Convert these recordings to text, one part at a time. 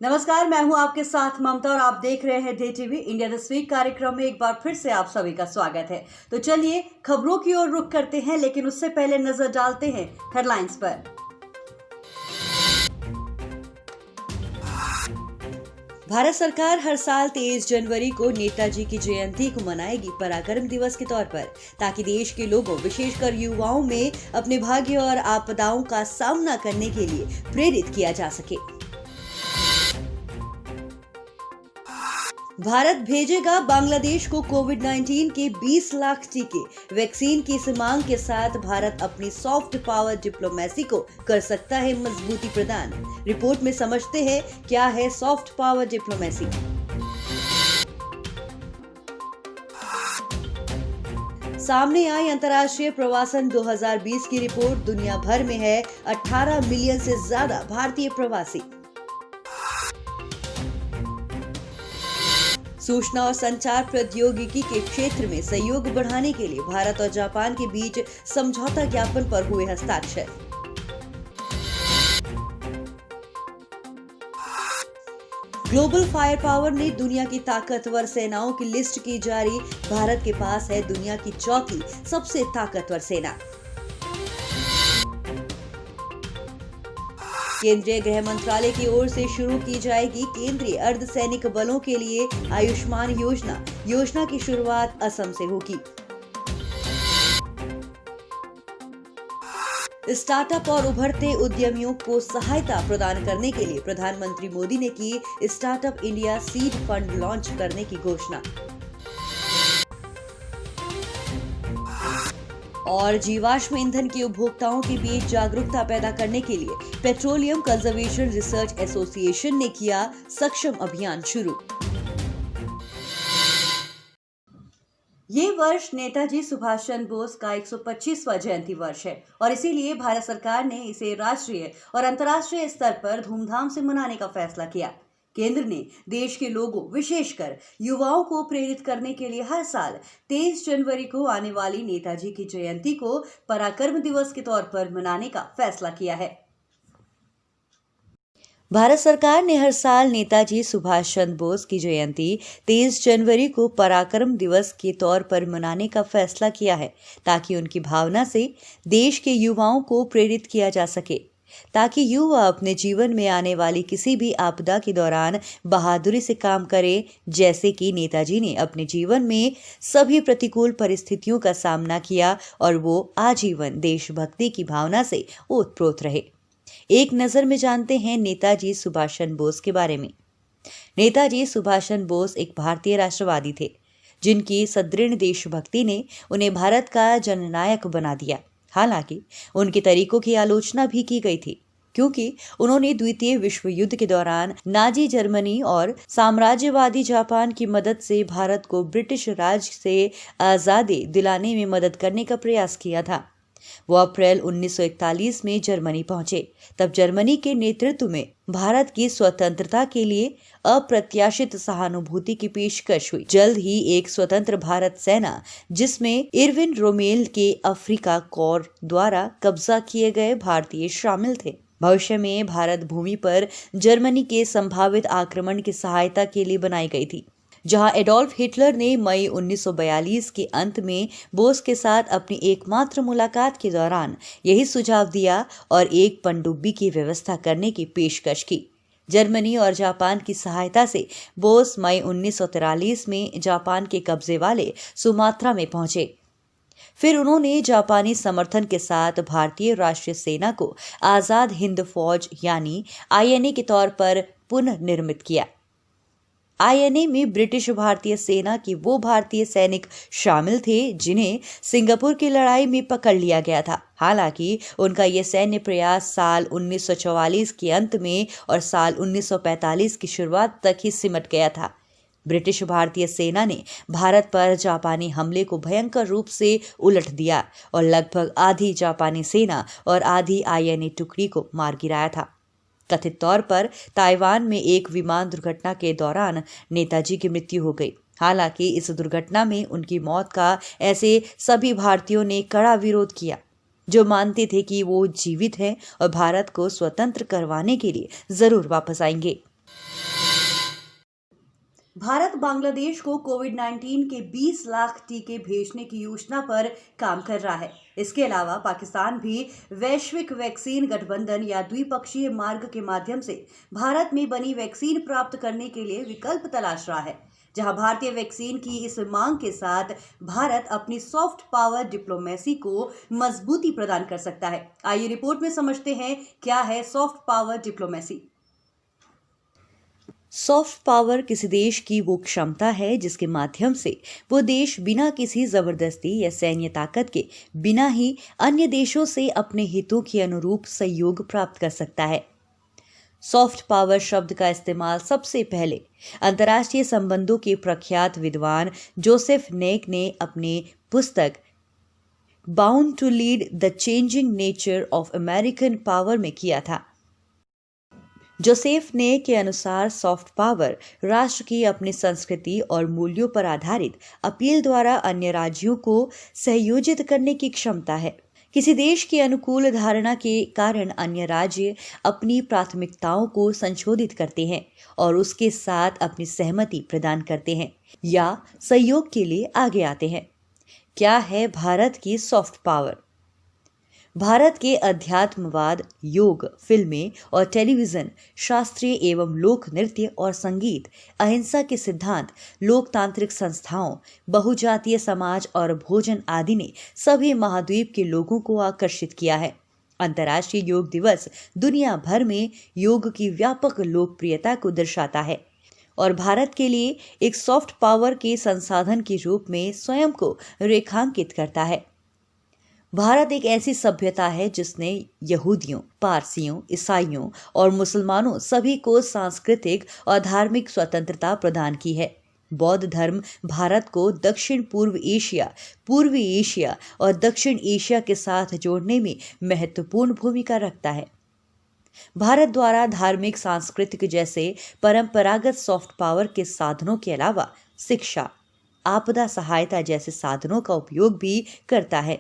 नमस्कार, मैं हूं आपके साथ ममता और आप देख रहे हैं day TV India this week कार्यक्रम में एक बार फिर से आप सभी का स्वागत है। तो चलिए खबरों की ओर रुख करते हैं, लेकिन उससे पहले नजर डालते हैं हेडलाइंस पर। भारत सरकार हर साल 23 जनवरी को नेताजी की जयंती को मनाएगी पराक्रम दिवस के तौर पर, ताकि देश के लोगों विशेषकर युवाओं में अपने भाग्य और आपदाओं का सामना करने के लिए प्रेरित किया जा सके। भारत भेजेगा बांग्लादेश को कोविड-19 के 20 लाख टीके। वैक्सीन की इस मांग के साथ भारत अपनी सॉफ्ट पावर डिप्लोमेसी को कर सकता है मजबूती प्रदान। रिपोर्ट में समझते हैं क्या है सॉफ्ट पावर डिप्लोमेसी। सामने आई अंतर्राष्ट्रीय प्रवासन 2020 की रिपोर्ट। दुनिया भर में है 18 मिलियन से ज्यादा भारतीय प्रवासी। सूचना और संचार प्रौद्योगिकी के क्षेत्र में सहयोग बढ़ाने के लिए भारत और जापान के बीच समझौता ज्ञापन पर हुए हस्ताक्षर। ग्लोबल फायर पावर ने दुनिया की ताकतवर सेनाओं की लिस्ट की जारी। भारत के पास है दुनिया की चौथी सबसे ताकतवर सेना। केंद्रीय गृह मंत्रालय की ओर से शुरू की जाएगी केंद्रीय अर्धसैनिक बलों के लिए आयुष्मान योजना। योजना की शुरुआत असम से होगी। स्टार्टअप और उभरते उद्यमियों को सहायता प्रदान करने के लिए प्रधानमंत्री मोदी ने की startup India seed fund launch करने की घोषणा। और जीवाश्म ईंधन के उपभोक्ताओं के बीच जागरूकता पैदा करने के लिए पेट्रोलियम कंजर्वेशन रिसर्च एसोसिएशन ने किया सक्षम अभियान शुरू। ये वर्ष नेताजी सुभाष चंद्र बोस का 125वां जयंती वर्ष है और इसीलिए भारत सरकार ने इसे राष्ट्रीय और अंतर्राष्ट्रीय स्तर पर धूमधाम से मनाने का फैसला किया। केंद्र ने देश के लोगों विशेषकर युवाओं को प्रेरित करने के लिए हर साल 23 जनवरी को आने वाली नेताजी की जयंती को पराक्रम दिवस के तौर पर मनाने का फैसला किया है। भारत सरकार ने हर साल नेताजी सुभाष चंद्र बोस की जयंती 23 जनवरी को पराक्रम दिवस के तौर पर मनाने का फैसला किया है, ताकि उनकी भावना से देश के युवाओं को प्रेरित किया जा सके, ताकि युवा अपने जीवन में आने वाली किसी भी आपदा के दौरान बहादुरी से काम करें, जैसे कि नेताजी ने अपने जीवन में सभी प्रतिकूल परिस्थितियों का सामना किया और वो आजीवन देशभक्ति की भावना से ओतप्रोत रहे। एक नजर में जानते हैं नेताजी सुभाष चंद्र बोस के बारे में। नेताजी सुभाष चंद्र बोस एक भारतीय राष्ट्रवादी थे, जिनकी सुदृढ़ देशभक्ति ने उन्हें भारत का जननायक बना दिया। हालांकि उनके तरीकों की आलोचना भी की गई थी, क्योंकि उन्होंने द्वितीय विश्व युद्ध के दौरान नाजी जर्मनी और साम्राज्यवादी जापान की मदद से भारत को ब्रिटिश राज से आजादी दिलाने में मदद करने का प्रयास किया था। वो अप्रैल 1941 में जर्मनी पहुंचे। तब जर्मनी के नेतृत्व में भारत की स्वतंत्रता के लिए अप्रत्याशित सहानुभूति की पेशकश हुई। जल्द ही एक स्वतंत्र भारत सेना, जिसमें इरविन रोमेल के अफ्रीका कोर द्वारा कब्जा किए गए भारतीय शामिल थे, भविष्य में भारत भूमि पर जर्मनी के संभावित आक्रमण की सहायता के लिए बनाई गई थी। जहां एडोल्फ हिटलर ने मई 1942 के अंत में बोस के साथ अपनी एकमात्र मुलाकात के दौरान यही सुझाव दिया और एक पनडुब्बी की व्यवस्था करने की पेशकश की। जर्मनी और जापान की सहायता से बोस मई 1943 में जापान के कब्जे वाले सुमात्रा में पहुंचे। फिर उन्होंने जापानी समर्थन के साथ भारतीय राष्ट्रीय सेना को आजाद हिंद फौज यानी आईएनए के तौर पर पुनर्निर्मित किया। आईएनए में ब्रिटिश भारतीय सेना के वो भारतीय सैनिक शामिल थे जिन्हें सिंगापुर की लड़ाई में पकड़ लिया गया था। हालांकि उनका ये सैन्य प्रयास साल 1944 के अंत में और साल 1945 की शुरुआत तक ही सिमट गया था। ब्रिटिश भारतीय सेना ने भारत पर जापानी हमले को भयंकर रूप से उलट दिया और लगभग आधी जापानी सेना और आधी आईएनए टुकड़ी को मार गिराया था। कथित तौर पर ताइवान में एक विमान दुर्घटना के दौरान नेताजी की मृत्यु हो गई। हालांकि इस दुर्घटना में उनकी मौत का ऐसे सभी भारतीयों ने कड़ा विरोध किया, जो मानते थे कि वो जीवित हैं और भारत को स्वतंत्र करवाने के लिए जरूर वापस आएंगे। भारत बांग्लादेश को कोविड-19 के 20 लाख टीके भेजने की योजना पर काम कर रहा है। इसके अलावा पाकिस्तान भी वैश्विक वैक्सीन गठबंधन या द्विपक्षीय मार्ग के माध्यम से भारत में बनी वैक्सीन प्राप्त करने के लिए विकल्प तलाश रहा है। जहां भारतीय वैक्सीन की इस मांग के साथ भारत अपनी सॉफ्ट पावर डिप्लोमेसी को मजबूती प्रदान कर सकता है। आइए रिपोर्ट में समझते हैं क्या है soft power diplomacy. Soft power किसी देश की वो क्षमता है जिसके माध्यम से वो देश बिना किसी जबरदस्ती या सैन्य ताकत के बिना ही अन्य देशों से अपने हितों के अनुरूप सहयोग प्राप्त कर सकता है। सॉफ्ट पावर शब्द का इस्तेमाल सबसे पहले अंतर्राष्ट्रीय संबंधों के प्रख्यात विद्वान जोसेफ नेक ने अपने पुस्तक bound to lead the changing nature of American power में किया था। जोसेफ ने के अनुसार सॉफ्ट पावर राष्ट्र की अपनी संस्कृति और मूल्यों पर आधारित अपील द्वारा अन्य राज्यों को सहयोजित करने की क्षमता है। किसी देश की अनुकूल धारणा के कारण अन्य राज्य अपनी प्राथमिकताओं को संशोधित करते हैं और उसके साथ अपनी सहमति प्रदान करते हैं या सहयोग के लिए आगे आते हैं। क्या है भारत की सॉफ्ट पावर? भारत के अध्यात्मवाद, योग, फिल्में और टेलीविजन, शास्त्रीय एवं लोक नृत्य और संगीत, अहिंसा के सिद्धांत, लोकतांत्रिक संस्थाओं, बहुजातीय समाज और भोजन आदि ने सभी महाद्वीप के लोगों को आकर्षित किया है। अंतर्राष्ट्रीय योग दिवस दुनिया भर में योग की व्यापक लोकप्रियता को दर्शाता है और भारत के लिए एक सॉफ्ट पावर के संसाधन के रूप में स्वयं को रेखांकित करता है। भारत एक ऐसी सभ्यता है जिसने यहूदियों, पारसियों, ईसाइयों और मुसलमानों सभी को सांस्कृतिक और धार्मिक स्वतंत्रता प्रदान की है। बौद्ध धर्म भारत को दक्षिण पूर्वी एशिया और दक्षिण एशिया के साथ जोड़ने में महत्वपूर्ण भूमिका रखता है। भारत द्वारा धार्मिक, सांस्कृतिक जैसे परंपरागत सॉफ्ट पावर के साधनों के अलावा शिक्षा, आपदा सहायता जैसे साधनों का उपयोग भी करता है।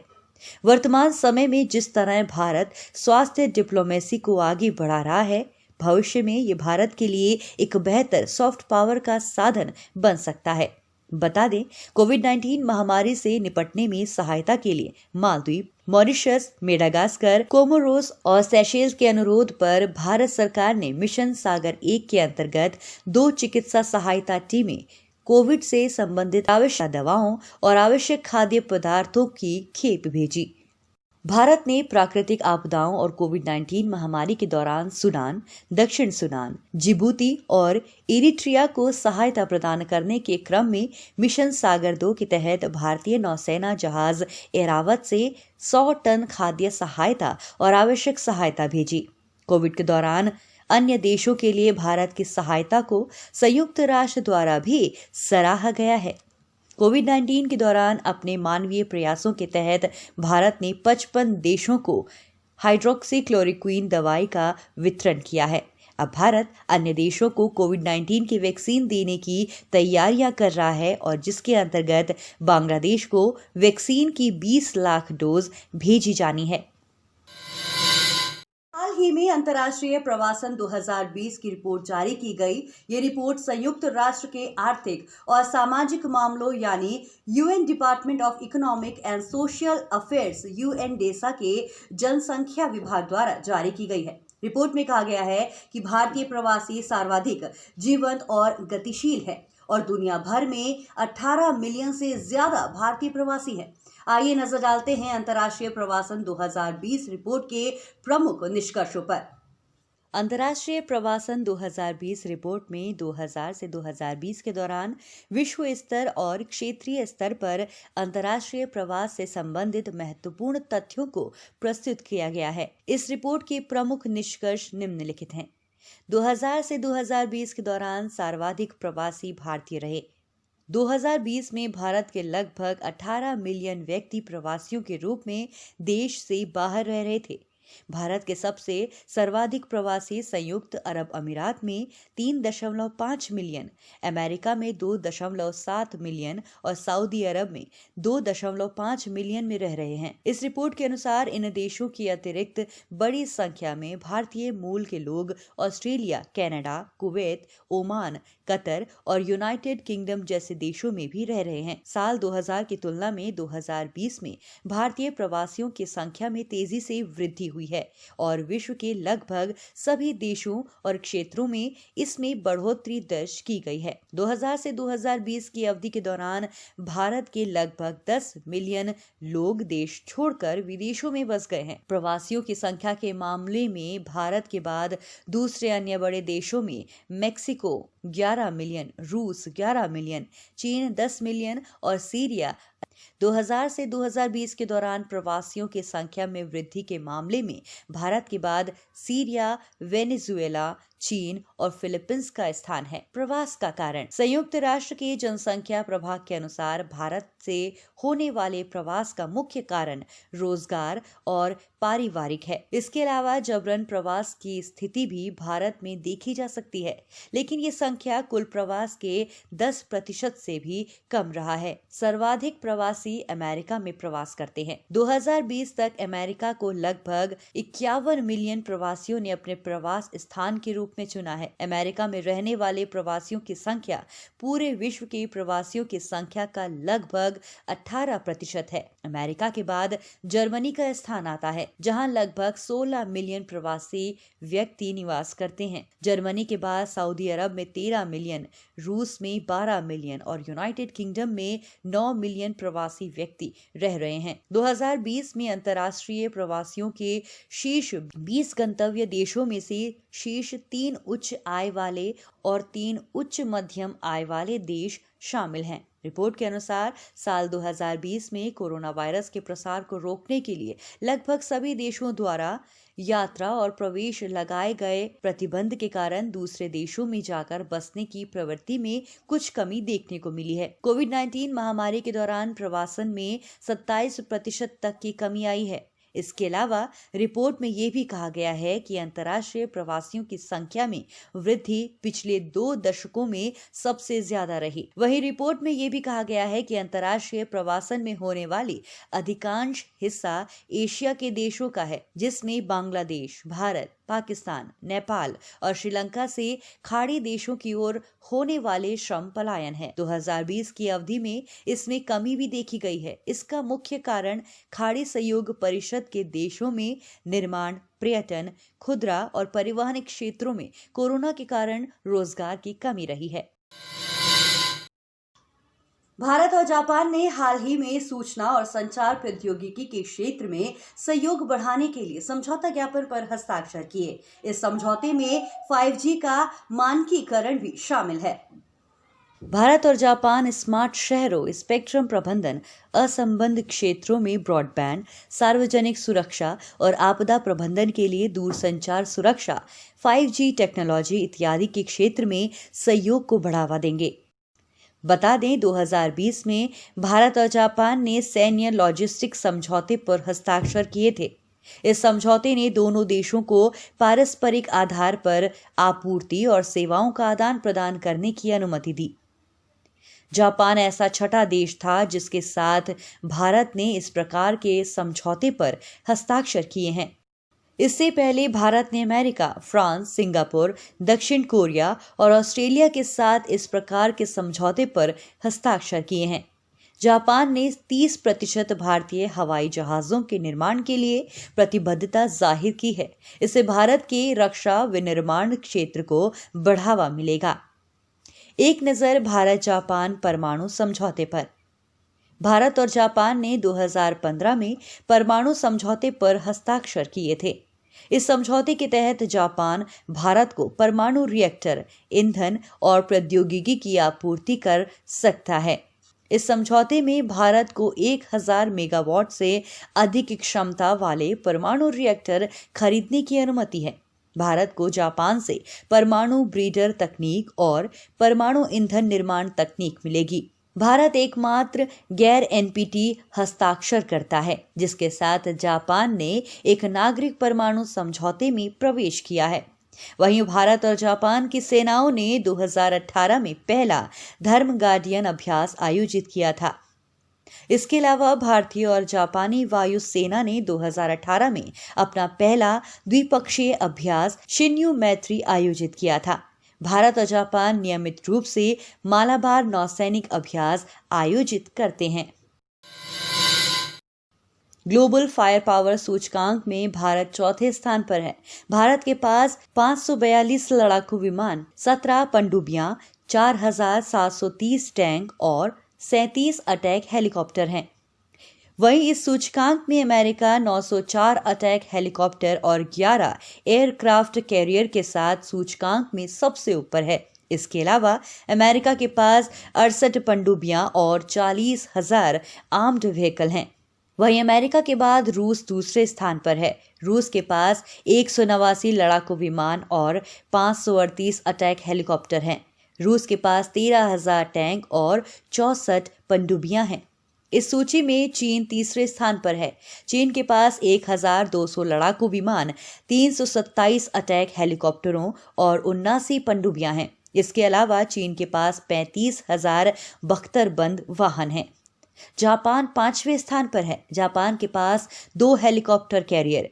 वर्तमान समय में जिस तरह भारत स्वास्थ्य डिप्लोमेसी को आगे बढ़ा रहा है, भविष्य में ये भारत के लिए एक बेहतर सॉफ्ट पावर का साधन बन सकता है। बता दें, कोविड-19 महामारी से निपटने में सहायता के लिए मालदीव, मॉरिशस, मेडागास्कर, कोमोरोस और सेशेल्स के अनुरोध पर भारत सरकार ने मिशन सागर 1 के अंतर्गत 2 चिकित्सा सहायता टीमें कोविड से संबंधित आवश्यक दवाओं और आवश्यक खाद्य पदार्थों की खेप भेजी। भारत ने प्राकृतिक आपदाओं और कोविड-19 महामारी के दौरान सूडान, दक्षिण सूडान, जिबूती और इरिट्रिया को सहायता प्रदान करने के क्रम में मिशन सागर 2 के तहत भारतीय नौसेना जहाज एरावत से 100 टन खाद्य सहायता और आवश्यक सहायता भेजी। कोविड के दौरान अन्य देशों के लिए भारत की सहायता को संयुक्त राष्ट्र द्वारा भी सराहा गया है। कोविड-19 के दौरान अपने मानवीय प्रयासों के तहत भारत ने 55 देशों को हाइड्रोक्सीक्लोरोक्वीन दवाई का वितरण किया है। अब भारत अन्य देशों को कोविड-19 की वैक्सीन देने की तैयारियां कर रहा है और जिसके अंतर्गत बांग्लादेश को वैक्सीन की 20 लाख डोज भेजी जानी है। हाल ही में अंतर्राष्ट्रीय प्रवासन 2020 की रिपोर्ट जारी की गई। ये रिपोर्ट संयुक्त राष्ट्र के आर्थिक और सामाजिक मामलों यानी UN department of economic and social affairs UN DESA के जनसंख्या विभाग द्वारा जारी की गई है। रिपोर्ट में कहा गया है कि भारतीय प्रवासी सर्वाधिक जीवंत और गतिशील है और दुनिया भर में 18 मिलियन से ज्यादा भारतीय प्रवासी हैं। आइए नजर डालते हैं अंतर्राष्ट्रीय प्रवासन 2020 रिपोर्ट के प्रमुख निष्कर्षों पर। अंतर्राष्ट्रीय प्रवासन 2020 रिपोर्ट में 2000 से 2020 के दौरान विश्व स्तर और क्षेत्रीय स्तर पर अंतर्राष्ट्रीय प्रवास से संबंधित महत्वपूर्ण तथ्यों को प्रस्तुत किया गया है। इस रिपोर्ट के प्रमुख निष्कर्ष निम्नलिखित हैं। 2000 से 2020 के दौरान सर्वाधिक प्रवासी भारतीय रहे। 2020 में भारत के लगभग 18 मिलियन व्यक्ति प्रवासियों के रूप में देश से बाहर रह रहे थे। भारत के सबसे सर्वाधिक प्रवासी संयुक्त अरब अमीरात में 3.5 मिलियन, अमेरिका में 2.7 मिलियन और सऊदी अरब में 2.5 मिलियन में रह रहे हैं। इस रिपोर्ट के अनुसार इन देशों की अतिरिक्त बड़ी संख्या में भारतीय मूल के लोग Australia, Canada, Kuwait, Oman, Qatar और यूनाइटेड किंगडम जैसे देशों में भी रह रहे हैं। साल 2000 की तुलना में 2020 में भारतीय प्रवासियों की संख्या में तेजी से वृद्धि हुई है और विश्व के लगभग सभी देशों और क्षेत्रों में इसमें बढ़ोतरी दर्ज की गई है। 2000 से 2020 की अवधि के दौरान भारत के लगभग 10 मिलियन लोग देश छोड़कर विदेशों में बस गए हैं। प्रवासियों की संख्या के मामले में भारत के बाद दूसरे अन्य बड़े देशों में मेक्सिको 11 मिलियन, रूस 11 मिलियन, चीन 10 मिलियन और सीरिया 2000 से 2020 के दौरान प्रवासियों की संख्या में वृद्धि के मामले में भारत के बाद सीरिया, वेनेजुएला, चीन और फिलीपींस का स्थान है। प्रवास का कारण। संयुक्त राष्ट्र के जनसंख्या प्रभाग के अनुसार भारत से होने वाले प्रवास का मुख्य कारण रोजगार और पारिवारिक है। इसके अलावा जबरन प्रवास की स्थिति भी भारत में देखी जा सकती है, लेकिन ये संख्या कुल प्रवास के 10% से भी कम रहा है। सर्वाधिक प्रवासी अमेरिका में प्रवास करते हैं। 2020 तक अमेरिका को लगभग 51 मिलियन प्रवासियों ने अपने प्रवास स्थान के रूप में चुना है। अमेरिका में रहने वाले प्रवासियों की संख्या पूरे विश्व के प्रवासियों की संख्या का लगभग 18% है। अमेरिका के बाद जर्मनी का स्थान आता है, जहां लगभग 16 मिलियन प्रवासी व्यक्ति निवास करते हैं। जर्मनी के बाद सऊदी अरब में 13 मिलियन, रूस में 12 मिलियन और यूनाइटेड किंगडम में 9 मिलियन प्रवासी व्यक्ति रह रहे हैं। 2020 में अंतर्राष्ट्रीय प्रवासियों के शीर्ष 20 गंतव्य देशों में से शीर्ष 3 उच्च आय वाले और 3 उच्च मध्यम आय वाले देश शामिल हैं। रिपोर्ट के अनुसार साल 2020 में कोरोना वायरस के प्रसार को रोकने के लिए लगभग सभी देशों द्वारा यात्रा और प्रवेश लगाए गए प्रतिबंध के कारण दूसरे देशों में जाकर बसने की प्रवृत्ति में कुछ कमी देखने को मिली है। कोविड-19 महामारी के दौरान प्रवासन में 27% तक की कमी आई है। इसके अलावा रिपोर्ट में यह भी कहा गया है कि अंतर्राष्ट्रीय प्रवासियों की संख्या में वृद्धि पिछले 2 दशकों में सबसे ज्यादा रही। वहीं रिपोर्ट में यह भी कहा गया है कि अंतर्राष्ट्रीय प्रवासन में होने वाली अधिकांश हिस्सा एशिया के देशों का है, जिसमें बांग्लादेश, भारत, पाकिस्तान, नेपाल और श्रीलंका से खाड़ी देशों की ओर होने वाले श्रम पलायन है। 2020 की अवधि में इसमें कमी भी देखी गई है। इसका मुख्य कारण खाड़ी सहयोग परिषद के देशों में निर्माण, पर्यटन, खुदरा और परिवहन क्षेत्रों में कोरोना के कारण रोजगार की कमी रही है। भारत और जापान ने हाल ही में सूचना और संचार प्रौद्योगिकी के क्षेत्र में सहयोग बढ़ाने के लिए समझौता ज्ञापन पर हस्ताक्षर किए। इस समझौते में 5G का मानकीकरण भी शामिल है। भारत और जापान स्मार्ट शहरों, स्पेक्ट्रम प्रबंधन, असंबद्ध क्षेत्रों में ब्रॉडबैंड, सार्वजनिक सुरक्षा और आपदा प्रबंधन के लिए दूरसंचार सुरक्षा, 5G टेक्नोलॉजी इत्यादि के क्षेत्र में सहयोग को बढ़ावा देंगे। बता दें, 2020 में भारत और जापान ने सैन्य लॉजिस्टिक समझौते पर हस्ताक्षर किए थे। इस समझौते ने दोनों देशों को पारस्परिक आधार पर आपूर्ति और सेवाओं का आदान प्रदान करने की अनुमति दी। जापान ऐसा छठा देश था जिसके साथ भारत ने इस प्रकार के समझौते पर हस्ताक्षर किए हैं। इससे पहले भारत ने अमेरिका, फ्रांस, सिंगापुर, दक्षिण कोरिया और ऑस्ट्रेलिया के साथ इस प्रकार के समझौते पर हस्ताक्षर किए हैं। जापान ने 30% भारतीय हवाई जहाजों के निर्माण के लिए प्रतिबद्धता जाहिर की है। इससे भारत के रक्षा विनिर्माण क्षेत्र को बढ़ावा मिलेगा। एक नज़र भारत जापान परमाणु समझौते पर। भारत और जापान ने 2015 में परमाणु समझौते पर हस्ताक्षर किए थे। इस समझौते के तहत जापान भारत को परमाणु रिएक्टर, ईंधन और प्रौद्योगिकी की आपूर्ति कर सकता है। इस समझौते में भारत को 1000 मेगावाट से अधिक क्षमता वाले परमाणु रिएक्टर खरीदने की अनुमति है। भारत को जापान से परमाणु ब्रीडर तकनीक और परमाणु ईंधन निर्माण तकनीक मिलेगी। भारत एकमात्र गैर एनपीटी हस्ताक्षर करता है जिसके साथ जापान ने एक नागरिक परमाणु समझौते में प्रवेश किया है। वहीं भारत और जापान की सेनाओं ने 2018 में पहला धर्म गार्डियन अभ्यास आयोजित किया था। इसके अलावा भारतीय और जापानी वायु सेना ने 2018 में अपना पहला द्विपक्षीय अभ्यास शिन्यू मैत्री आयोजित किया था। भारत और जापान नियमित रूप से मालाबार नौसैनिक अभ्यास आयोजित करते हैं। ग्लोबल फायर पावर सूचकांक में भारत चौथे स्थान पर है। भारत के पास 542 लड़ाकू विमान, 17 पनडुब्बियां, 4,730 टैंक और 37 अटैक हेलीकॉप्टर हैं। वहीं इस सूचकांक में अमेरिका 904 अटैक हेलीकॉप्टर और 11 एयरक्राफ्ट कैरियर के साथ सूचकांक में सबसे ऊपर है। इसके अलावा अमेरिका के पास 68 पनडुब्बियां और 40,000 आर्म्ड व्हीकल हैं। वहीं अमेरिका के बाद रूस दूसरे स्थान पर है। रूस के पास 189 लड़ाकू विमान और 538 अटैक हेलीकॉप्टर हैं। रूस के पास 13,000 टैंक और 64 पनडुब्बियां हैं। इस सूची में चीन तीसरे स्थान पर है। चीन के पास 1,200 लड़ाकू विमान, 327 अटैक हेलीकॉप्टरों और 79 पनडुब्बियां हैं। इसके अलावा चीन के पास 35,000 बख्तरबंद वाहन हैं। जापान 5वें स्थान पर है। जापान के पास 2 हेलीकॉप्टर कैरियर,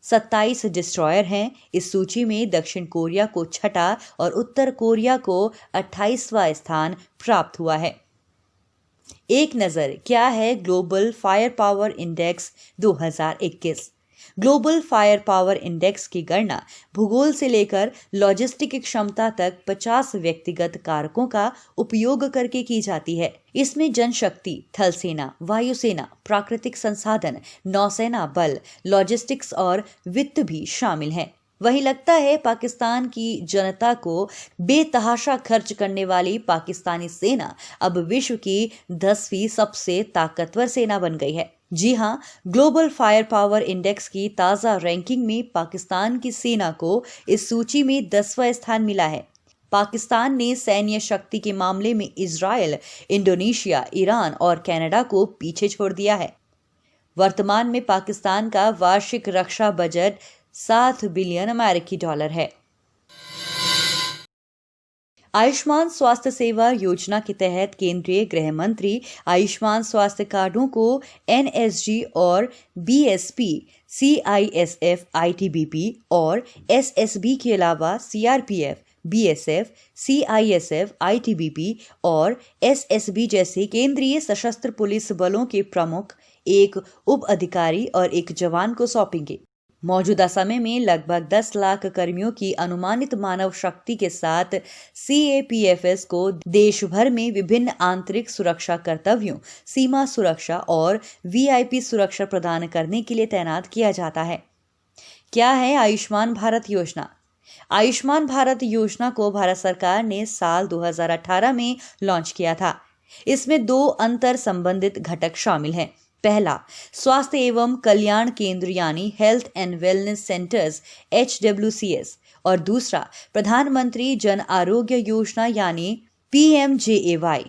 27 डिस्ट्रॉयर हैं। इस सूची में दक्षिण कोरिया को छठा और उत्तर कोरिया को 28वां स्थान प्राप्त हुआ है। एक नजर क्या है global fire power index 2021। Global fire power index की गणना भूगोल से लेकर लॉजिस्टिक क्षमता तक 50 व्यक्तिगत कारकों का उपयोग करके की जाती है। इसमें जनशक्ति, थल सेना, वायुसेना, प्राकृतिक संसाधन, नौसेना बल, लॉजिस्टिक्स और वित्त भी शामिल हैं। वहीं लगता है पाकिस्तान की जनता को बेतहाशा खर्च करने वाली पाकिस्तानी सेना अब विश्व की 10वीं सबसे ताकतवर सेना बन गई है। जी हां, ग्लोबल फायर पावर इंडेक्स की ताज़ा रैंकिंग में पाकिस्तान की सेना को इस सूची में 10वां स्थान मिला है। पाकिस्तान ने सैन्य शक्ति के मामले में इजराइल, इंडोनेशिया, ईरान और कनाडा को पीछे छोड़ दिया है। वर्तमान में पाकिस्तान का वार्षिक रक्षा बजट 7 बिलियन अमेरिकी डॉलर है। आयुष्मान स्वास्थ्य सेवा योजना के तहत केंद्रीय गृह मंत्री आयुष्मान स्वास्थ्य कार्डों को एनएसजी और बीएसपी, सीआईएसएफ, आईटीबीपी और एसएसबी के अलावा सीआरपीएफ, बीएसएफ, सीआईएसएफ, आईटीबीपी और एसएसबी जैसे केंद्रीय सशस्त्र पुलिस बलों के प्रमुख, एक उप अधिकारी और एक जवान को सौंपेंगे। मौजूदा समय में लगभग 10 लाख कर्मियों की अनुमानित मानव शक्ति के साथ सीएपीएफएस को देश भर में विभिन्न आंतरिक सुरक्षा कर्तव्यों, सीमा सुरक्षा और वीआईपी सुरक्षा प्रदान करने के लिए तैनात किया जाता है। क्या है आयुष्मान भारत योजना? आयुष्मान भारत योजना को भारत सरकार ने साल 2018 में लॉन्च किया था। इसमें 2 अंतर संबंधित घटक शामिल हैं। पहला, स्वास्थ्य एवं कल्याण केंद्र यानी health and wellness centres HWCS और दूसरा प्रधानमंत्री जन आरोग्य योजना यानी PMJAY।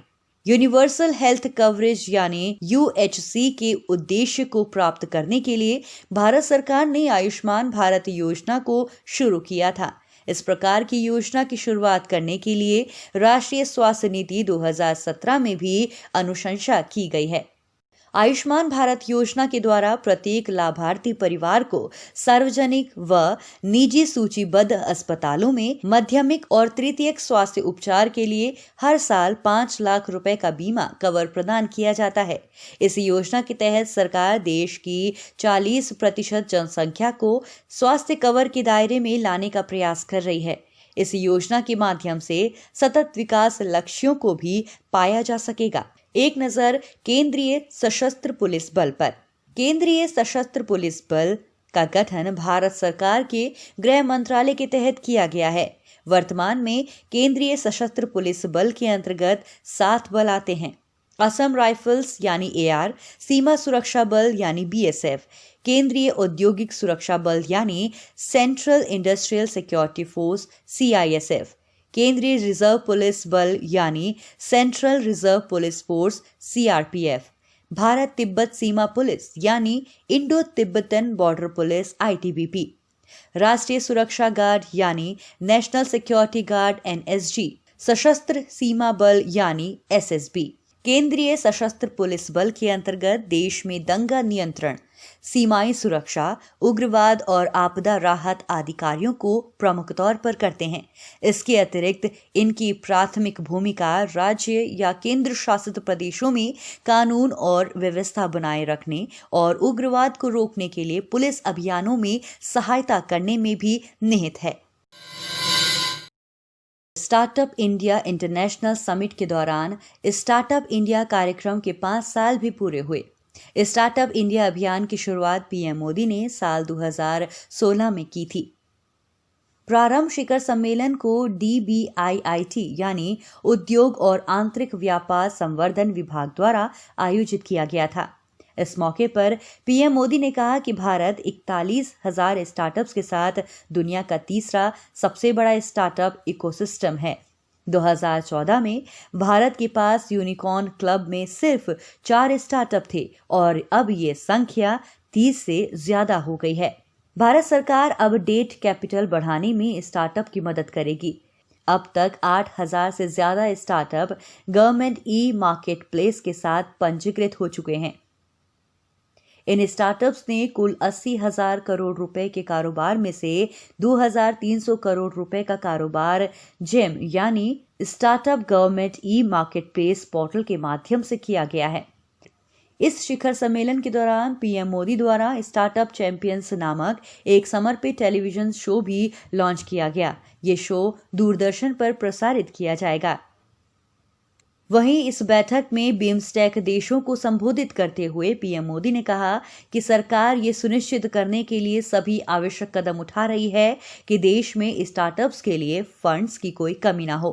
यूनिवर्सल हेल्थ कवरेज यानी UHC के उद्देश्य को प्राप्त करने के लिए भारत सरकार ने आयुष्मान भारत योजना को शुरू किया था। इस प्रकार की योजना की शुरुआत करने के लिए राष्ट्रीय स्वास्थ्य नीति 2017 में भी अनुशंसा की गई है। आयुष्मान भारत योजना के द्वारा प्रत्येक लाभार्थी परिवार को सार्वजनिक व निजी सूचीबद्ध अस्पतालों में माध्यमिक और तृतीयक स्वास्थ्य उपचार के लिए हर साल 5 लाख रुपए का बीमा कवर प्रदान किया जाता है। इस योजना के तहत सरकार देश की 40% जनसंख्या को स्वास्थ्य कवर के दायरे में लाने का प्रयास कर रही है। इस योजना के माध्यम से सतत विकास लक्ष्यों को भी पाया जा सकेगा। एक नजर केंद्रीय सशस्त्र पुलिस बल पर। केंद्रीय सशस्त्र पुलिस बल का गठन भारत सरकार के गृह मंत्रालय के तहत किया गया है। वर्तमान में केंद्रीय सशस्त्र पुलिस बल के अंतर्गत 7 बल आते हैं। असम राइफल्स यानी AR, सीमा सुरक्षा बल यानी BSF, केंद्रीय औद्योगिक सुरक्षा बल यानी central industrial security force CISF, केंद्रीय रिजर्व पुलिस बल यानी central reserve police force CRPF, Bharat Tibet सीमा पुलिस यानी Indo Tibetan border police ITBP, राष्ट्रीय सुरक्षा गार्ड यानी नेशनल सिक्योरिटी गार्ड NSG, सशस्त्र सीमा बल यानी SSB। केंद्रीय सशस्त्र पुलिस बल के अंतर्गत देश में दंगा नियंत्रण, सीमाई सुरक्षा, उग्रवाद और आपदा राहत आदि कार्यों को प्रमुख तौर पर करते हैं। इसके अतिरिक्त इनकी प्राथमिक भूमिका राज्य या केंद्र शासित प्रदेशों में कानून और व्यवस्था बनाए रखने और उग्रवाद को रोकने के लिए पुलिस अभियानों में सहायता करने में भी निहित है। स्टार्टअप इंडिया इंटरनेशनल समिट के दौरान स्टार्टअप इंडिया कार्यक्रम के 5 साल भी पूरे हुए। स्टार्टअप इंडिया अभियान की शुरुआत PM मोदी ने साल 2016 में की थी। प्रारंभ शिखर सम्मेलन को DBIIT यानी उद्योग और आंतरिक व्यापार संवर्धन विभाग द्वारा आयोजित किया गया था। इस मौके पर PM मोदी ने कहा कि भारत 41,000 स्टार्टअप्स के साथ दुनिया का तीसरा सबसे बड़ा स्टार्टअप इकोसिस्टम है। 2014 में भारत के पास यूनिकॉर्न क्लब में सिर्फ 4 स्टार्टअप थे और अब ये संख्या 30 से ज्यादा हो गई है। भारत सरकार अब डेट कैपिटल बढ़ाने में स्टार्टअप की मदद करेगी। अब तक 8,000 से ज्यादा स्टार्टअप गवर्नमेंट मार्केट प्लेस के साथ पंजीकृत हो चुके हैं। इन स्टार्टअप्स ने कुल 80,000 करोड़ रुपए के कारोबार में से 2,300 करोड़ रुपए का कारोबार जेम यानी startup government market place portal के माध्यम से किया गया है। इस शिखर सम्मेलन के दौरान PM मोदी द्वारा स्टार्टअप चैंपियंस नामक एक समर्पित टेलीविजन शो भी लॉन्च किया गया। ये शो दूरदर्शन पर प्रसारित किया जाएगा। वहीं इस बैठक में बिम्स्टेक देशों को संबोधित करते हुए PM मोदी ने कहा कि सरकार ये सुनिश्चित करने के लिए सभी आवश्यक कदम उठा रही है कि देश में स्टार्टअप्स के लिए फंड्स की कोई कमी ना हो।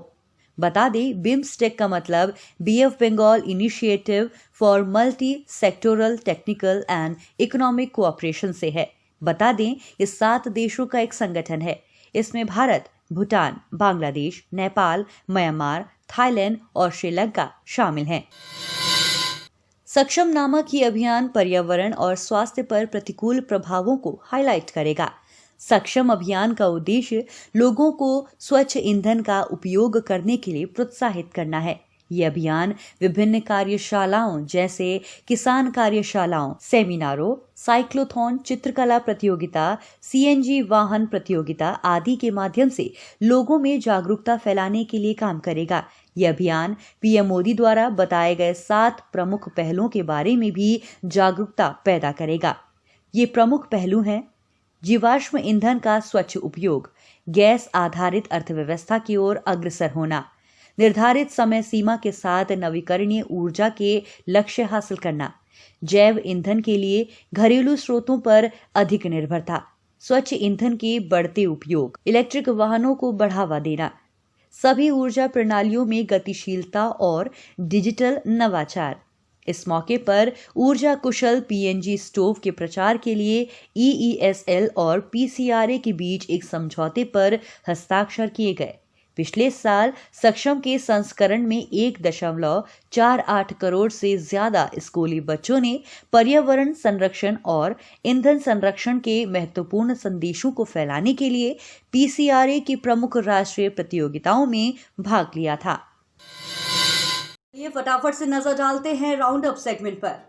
बता दें, बिम्स्टेक का मतलब bay of Bengal initiative for multi sectoral technical and economic cooperation से है। बता दें, ये 7 देशों का एक संगठन है। इसमें भारत, भूटान, बांग्लादेश, नेपाल, म्यांमार, थाईलैंड और श्रीलंका शामिल हैं। सक्षम नामक ये अभियान पर्यावरण और स्वास्थ्य पर प्रतिकूल प्रभावों को हाईलाइट करेगा। सक्षम अभियान का उद्देश्य लोगों को स्वच्छ ईंधन का उपयोग करने के लिए प्रोत्साहित करना है। ये अभियान विभिन्न कार्यशालाओं जैसे किसान कार्यशालाओं, सेमिनारों, साइक्लोथॉन, चित्रकला प्रतियोगिता, CNG वाहन प्रतियोगिता आदि के माध्यम से लोगों में जागरूकता फैलाने के लिए काम करेगा। यह अभियान PM मोदी द्वारा बताए गए 7 प्रमुख पहलों के बारे में भी जागरूकता पैदा करेगा। ये प्रमुख पहलू हैं: जीवाश्म ईंधन का स्वच्छ उपयोग, गैस आधारित अर्थव्यवस्था की ओर अग्रसर होना, निर्धारित समय सीमा के साथ नवीकरणीय ऊर्जा के लक्ष्य हासिल करना, जैव ईंधन के लिए घरेलू स्रोतों पर अधिक निर्भरता, स्वच्छ ईंधन के बढ़ते उपयोग, इलेक्ट्रिक वाहनों को बढ़ावा देना, सभी ऊर्जा प्रणालियों में गतिशीलता और डिजिटल नवाचार। इस मौके पर ऊर्जा कुशल PNG स्टोव के प्रचार के लिए EESL और PCRA के बीच एक समझौते पर हस्ताक्षर किए गए। पिछले साल सक्षम के संस्करण में 1.48 करोड़ से ज्यादा स्कूली बच्चों ने पर्यावरण संरक्षण और ईंधन संरक्षण के महत्वपूर्ण संदेशों को फैलाने के लिए PCRA की प्रमुख राष्ट्रीय प्रतियोगिताओं में भाग लिया था। ये फटाफट से नजर डालते हैं राउंड अप सेगमेंट पर।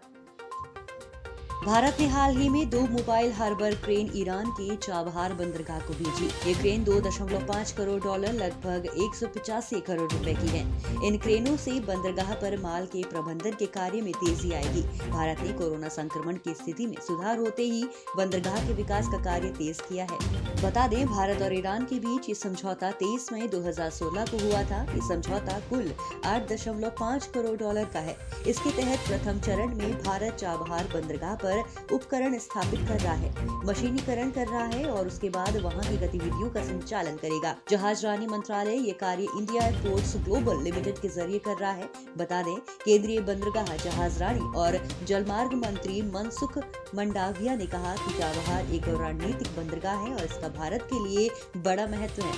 भारत ने हाल ही में 2 मोबाइल हार्बर क्रेन ईरान के चाबहार बंदरगाह को भेजी। ये क्रेन $2.5 करोड़ लगभग 185 करोड़ रुपए की है। इन क्रेनों से बंदरगाह पर माल के प्रबंधन के कार्य में तेजी आएगी। भारत ने कोरोना संक्रमण की स्थिति में सुधार होते ही बंदरगाह के विकास का कार्य तेज किया है। बता दें, भारत और ईरान के बीच ये समझौता 23 मई 2016 को हुआ था। ये समझौता कुल $8.5 करोड़ का है। इसके तहत प्रथम चरण में भारत चाबहार बंदरगाह पर पर उपकरण स्थापित कर रहा है, मशीनीकरण कर रहा है और उसके बाद वहां की गतिविधियों का संचालन करेगा। जहाजरानी मंत्रालय ये कार्य इंडिया एयरपोर्ट्स ग्लोबल लिमिटेड के जरिए कर रहा है। बता दें, केंद्रीय बंदरगाह, जहाजरानी और जलमार्ग मंत्री मनसुख मंडाविया ने कहा कि चाबहार एक रणनीतिक बंदरगाह है और इसका भारत के लिए बड़ा महत्व है।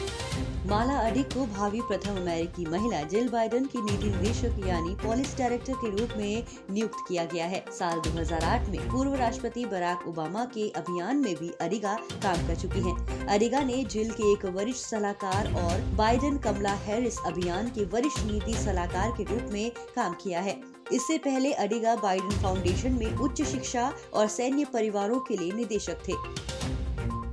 माला अडिग को भावी प्रथम अमेरिकी महिला जिल बाइडेन की नीति निदेशक यानी पॉलिसी डायरेक्टर के रूप में नियुक्त किया गया है। साल 2008 में पूर्व राष्ट्रपति बराक ओबामा के अभियान में भी अडिगा काम कर चुकी हैं। अडिगा ने जिल के एक वरिष्ठ सलाहकार और बाइडेन कमला हैरिस अभियान के वरिष्ठ नीति सलाहकार के रूप में काम किया है। इससे पहले अडिगा बाइडेन फाउंडेशन में उच्च शिक्षा और सैन्य परिवारों के लिए निदेशक थे।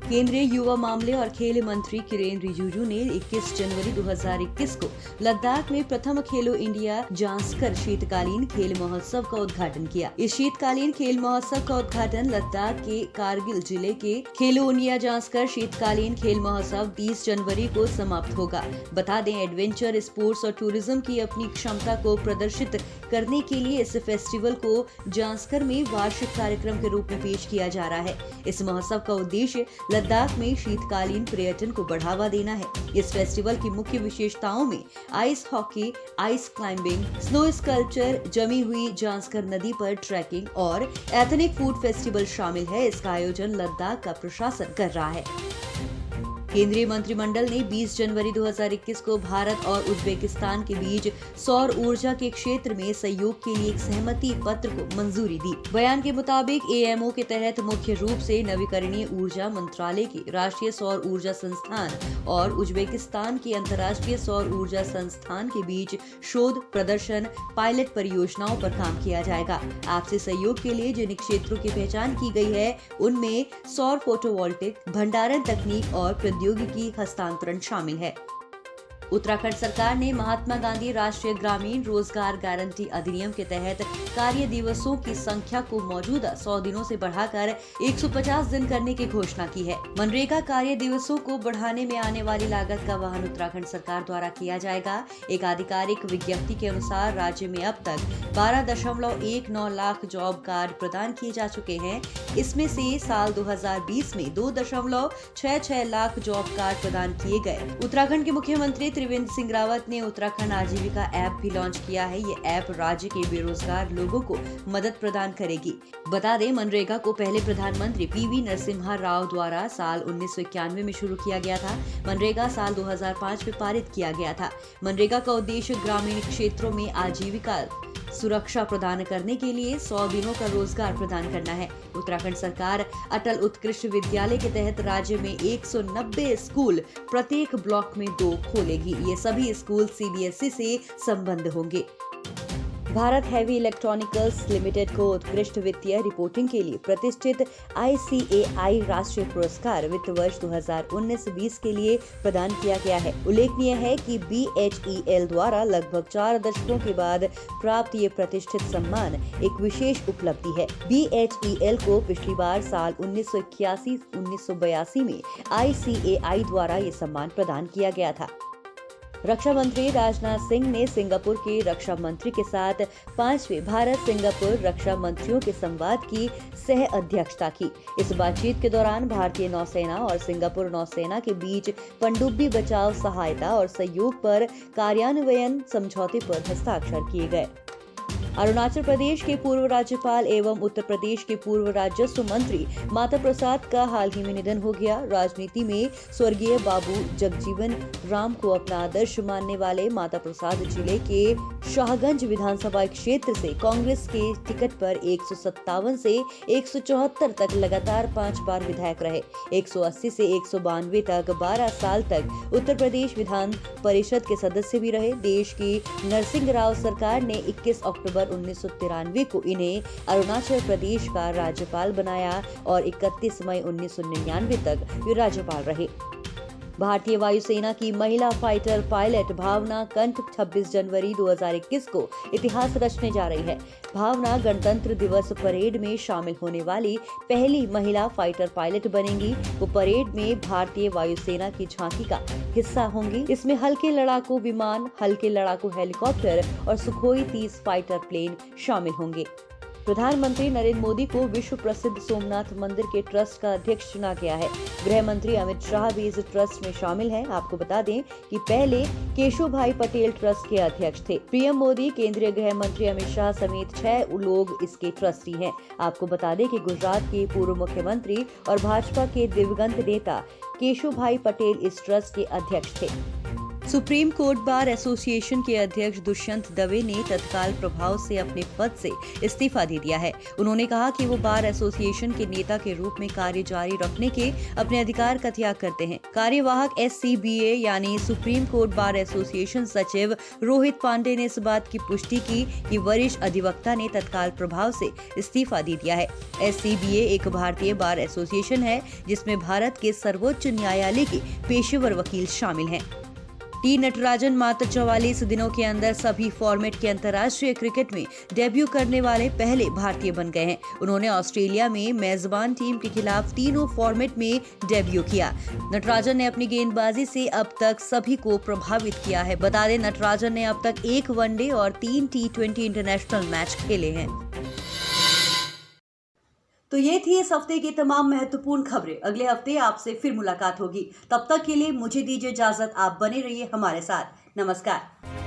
केंद्रीय युवा मामले और खेल मंत्री किरेन रिजिजू ने 21 जनवरी 2021 को लद्दाख में प्रथम खेलो इंडिया जांस्कर शीतकालीन खेल महोत्सव का उद्घाटन किया। इस शीतकालीन खेल महोत्सव का उद्घाटन लद्दाख के कारगिल जिले के खेलो इंडिया जांस्कर शीतकालीन खेल महोत्सव 30 जनवरी को समाप्त होगा। बता दें, एडवेंचर स्पोर्ट्स और टूरिज्म की अपनी क्षमता को प्रदर्शित करने के लिए इस फेस्टिवल को जांस्कर में वार्षिक कार्यक्रम के रूप में पेश किया जा रहा है। इस महोत्सव का उद्देश्य लद्दाख में शीतकालीन पर्यटन को बढ़ावा देना है। इस फेस्टिवल की मुख्य विशेषताओं में ice hockey, ice climbing, snow sculpture, जमी हुई जांस्कर नदी पर ट्रैकिंग और एथनिक फूड फेस्टिवल शामिल है। इसका आयोजन लद्दाख का प्रशासन कर रहा है। केंद्रीय मंत्रिमंडल ने 20 जनवरी 2021 को भारत और उज्बेकिस्तान के बीच सौर ऊर्जा के क्षेत्र में सहयोग के लिए एक सहमति पत्र को मंजूरी दी। बयान के मुताबिक एएमओ के तहत मुख्य रूप से नवीकरणीय ऊर्जा मंत्रालय के राष्ट्रीय सौर ऊर्जा संस्थान और उज्बेकिस्तान के अंतर्राष्ट्रीय सौर ऊर्जा संस्थान के बीच शोध, प्रदर्शन, पायलट परियोजनाओं पर काम किया जाएगा। आपसी सहयोग के लिए जिन क्षेत्रों की पहचान की गई है उनमें सौर फोटोवोल्टिक, भंडारण तकनीक और प्रौद्योगिकी हस्तांतरण शामिल है। उत्तराखंड सरकार ने महात्मा गांधी राष्ट्रीय ग्रामीण रोजगार गारंटी अधिनियम के तहत कार्य दिवसों की संख्या को मौजूदा 100 दिनों से बढ़ाकर 150 दिन करने की घोषणा की है। मनरेगा कार्य दिवसों को बढ़ाने में आने वाली लागत का वहन उत्तराखंड सरकार द्वारा किया जाएगा। एक आधिकारिक विज्ञप्ति के अनुसार राज्य में अब तक 12.19 लाख जॉब कार्ड प्रदान किए जा चुके हैं। इसमें से साल 2020 में 2.66 लाख जॉब कार्ड प्रदान किए गए। उत्तराखंड के मुख्यमंत्री त्रिवेंद्र सिंह रावत ने उत्तराखंड आजीविका ऐप भी लॉन्च किया है। ये ऐप राज्य के बेरोजगार लोगों को मदद प्रदान करेगी। बता दें, मनरेगा को पहले प्रधानमंत्री पीवी नरसिम्हा राव द्वारा साल 1991 में शुरू किया गया था। मनरेगा साल 2005 में पारित किया गया था। मनरेगा का उद्देश्य ग्रामीण क्षेत्रों में आजीविका सुरक्षा प्रदान करने के लिए 100 दिनों का रोजगार प्रदान करना है। उत्तराखंड सरकार अटल उत्कृष्ट विद्यालय के तहत राज्य में 190 स्कूल प्रत्येक ब्लॉक में 2 खोलेगी। ये सभी स्कूल सीबीएसई से संबद्ध होंगे। भारत हैवी इलेक्ट्रॉनिकल्स लिमिटेड को उत्कृष्ट वित्तीय रिपोर्टिंग के लिए प्रतिष्ठित ICAI राष्ट्रीय पुरस्कार वित्त वर्ष 2019-20 के लिए प्रदान किया गया है। उल्लेखनीय है कि BHEL द्वारा लगभग 4 दशकों के बाद प्राप्त ये प्रतिष्ठित सम्मान एक विशेष उपलब्धि है। BHEL को पिछली बार साल 1981-1982 में ICAI द्वारा ये सम्मान प्रदान किया गया था। रक्षा मंत्री राजनाथ सिंह ने सिंगापुर के रक्षा मंत्री के साथ 5वें भारत सिंगापुर रक्षा मंत्रियों के संवाद की सह अध्यक्षता की। इस बातचीत के दौरान भारतीय नौसेना और सिंगापुर नौसेना के बीच पनडुब्बी बचाव सहायता और सहयोग पर कार्यान्वयन समझौते पर हस्ताक्षर किए गए। अरुणाचल प्रदेश के पूर्व राज्यपाल एवं उत्तर प्रदेश के पूर्व राजस्व मंत्री माता प्रसाद का हाल ही में निधन हो गया। राजनीति में स्वर्गीय बाबू जगजीवन राम को अपना आदर्श मानने वाले माता प्रसाद जिले के शाहगंज विधानसभा क्षेत्र से कांग्रेस के टिकट पर 157 से 174 तक लगातार 5 बार विधायक रहे। 180 से 192 तक 12 साल तक उत्तर प्रदेश विधान परिषद के सदस्य भी रहे। देश की नरसिंह राव सरकार ने 21 अक्टूबर 1993 को इन्हें अरुणाचल प्रदेश का राज्यपाल बनाया और 31 मई 1999 तक वे राज्यपाल रहे। भारतीय वायुसेना की महिला फाइटर पायलट भावना कंठ 26 जनवरी 2021 को इतिहास रचने जा रही है। भावना गणतंत्र दिवस परेड में शामिल होने वाली पहली महिला फाइटर पायलट बनेंगी। वो परेड में भारतीय वायुसेना की झांकी का हिस्सा होंगी। इसमें हल्के लड़ाकू विमान, हल्के लड़ाकू हेलीकॉप्टर और सुखोई 30 फाइटर प्लेन शामिल होंगे। प्रधानमंत्री नरेंद्र मोदी को विश्व प्रसिद्ध सोमनाथ मंदिर के ट्रस्ट का अध्यक्ष चुना गया है। गृह मंत्री अमित शाह भी इस ट्रस्ट में शामिल हैं। आपको बता दें कि पहले केशुभाई पटेल ट्रस्ट के अध्यक्ष थे। पीएम मोदी, केंद्रीय गृह मंत्री अमित शाह समेत 6 लोग इसके ट्रस्टी हैं। आपको बता दें कि गुजरात के पूर्व मुख्यमंत्री और भाजपा के दिवंगत नेता केशुभाई पटेल इस ट्रस्ट के अध्यक्ष थे। सुप्रीम कोर्ट बार एसोसिएशन के अध्यक्ष दुष्यंत दवे ने तत्काल प्रभाव से अपने पद से इस्तीफा दे दिया है। उन्होंने कहा कि वो बार एसोसिएशन के नेता के रूप में कार्य जारी रखने के अपने अधिकार का त्याग करते हैं। कार्यवाहक SCBA यानी सुप्रीम कोर्ट बार एसोसिएशन सचिव रोहित पांडे ने इस बात की पुष्टि की कि वरिष्ठ अधिवक्ता ने तत्काल प्रभाव से इस्तीफा दे दिया है। SCBA एक भारतीय बार एसोसिएशन है जिसमें भारत के सर्वोच्च न्यायालय के पेशेवर वकील शामिल हैं। टी नटराजन मात्र 44 दिनों के अंदर सभी फॉर्मेट के अंतर्राष्ट्रीय क्रिकेट में डेब्यू करने वाले पहले भारतीय बन गए हैं। उन्होंने ऑस्ट्रेलिया में मेजबान टीम के खिलाफ तीनों फॉर्मेट में डेब्यू किया। नटराजन ने अपनी गेंदबाजी से अब तक सभी को प्रभावित किया है। बता दें, नटराजन ने अब तक 1 वनडे और 3 T20 इंटरनेशनल मैच खेले हैं। तो ये थी इस हफ्ते की तमाम महत्वपूर्ण खबरें। अगले हफ्ते आपसे फिर मुलाकात होगी। तब तक के लिए मुझे दीजिए इजाजत। आप बने रहिए हमारे साथ। नमस्कार।